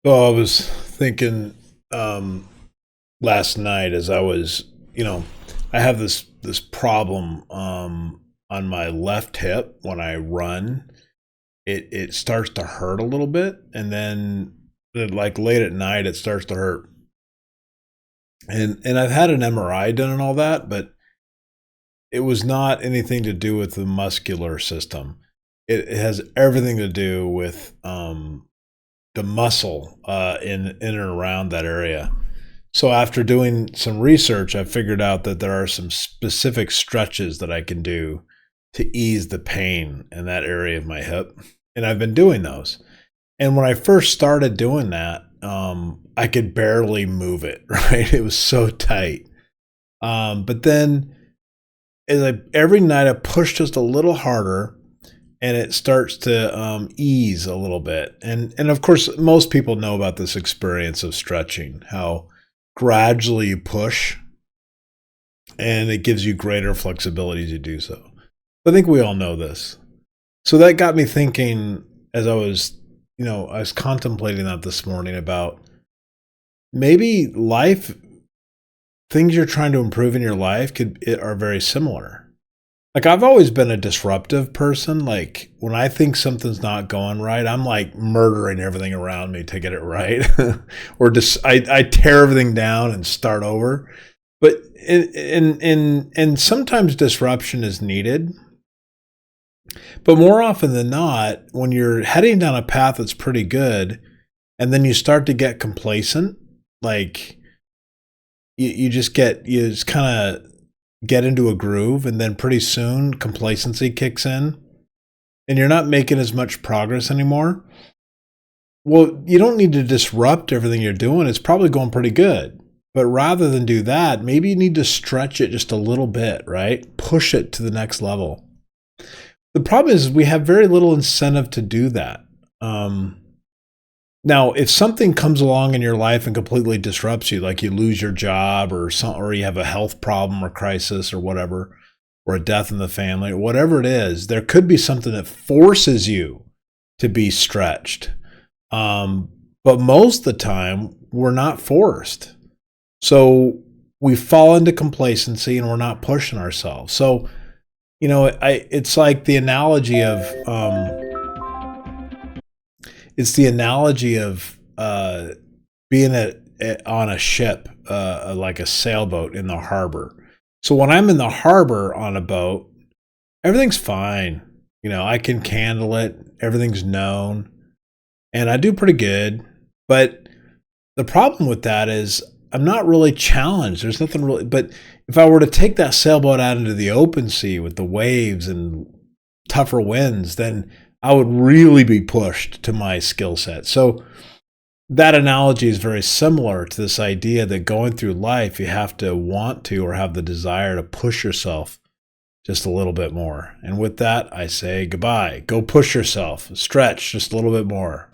Oh, I was thinking last night as I was, I have this problem on my left hip when I run. It starts to hurt a little bit, and then like late at night it starts to hurt. And I've had an MRI done and all that, but it was not anything to do with the muscular system. It has everything to do with the muscle in and around that area. So after doing some research, I figured out that there are some specific stretches that I can do to ease the pain in that area of my hip, and I've been doing those. And when I first started doing that, I could barely move it. Right, it was so tight. But then, every night I push just a little harder, and it starts to ease a little bit. And of course, most people know about this experience of stretching, how gradually you push, and it gives you greater flexibility to do so. I think we all know this. So that got me thinking as I was contemplating that this morning about maybe things you're trying to improve in your life are very similar. Like, I've always been a disruptive person. Like, when I think something's not going right, I'm like murdering everything around me to get it right. Or just I tear everything down and start over. But and sometimes disruption is needed. But more often than not, when you're heading down a path that's pretty good, and then you start to get complacent, like you just kind of get into a groove, and then pretty soon complacency kicks in and you're not making as much progress anymore. Well, you don't need to disrupt everything you're doing. It's probably going pretty good. But rather than do that, maybe you need to stretch it just a little bit, right? Push it to the next level. The problem is we have very little incentive to do that. Now, if something comes along in your life and completely disrupts you, like you lose your job or you have a health problem or crisis or whatever, or a death in the family, or whatever it is, there could be something that forces you to be stretched. But most of the time, we're not forced. So we fall into complacency and we're not pushing ourselves. So, it's like the analogy of being on a ship, like a sailboat in the harbor. So when I'm in the harbor on a boat, everything's fine. I can handle it. Everything's known, and I do pretty good. But the problem with that is I'm not really challenged. There's nothing really. But if I were to take that sailboat out into the open sea with the waves and tougher winds, then I would really be pushed to my skill set. So that analogy is very similar to this idea that going through life, you have to want to or have the desire to push yourself just a little bit more. And with that, I say goodbye. Go push yourself. Stretch just a little bit more.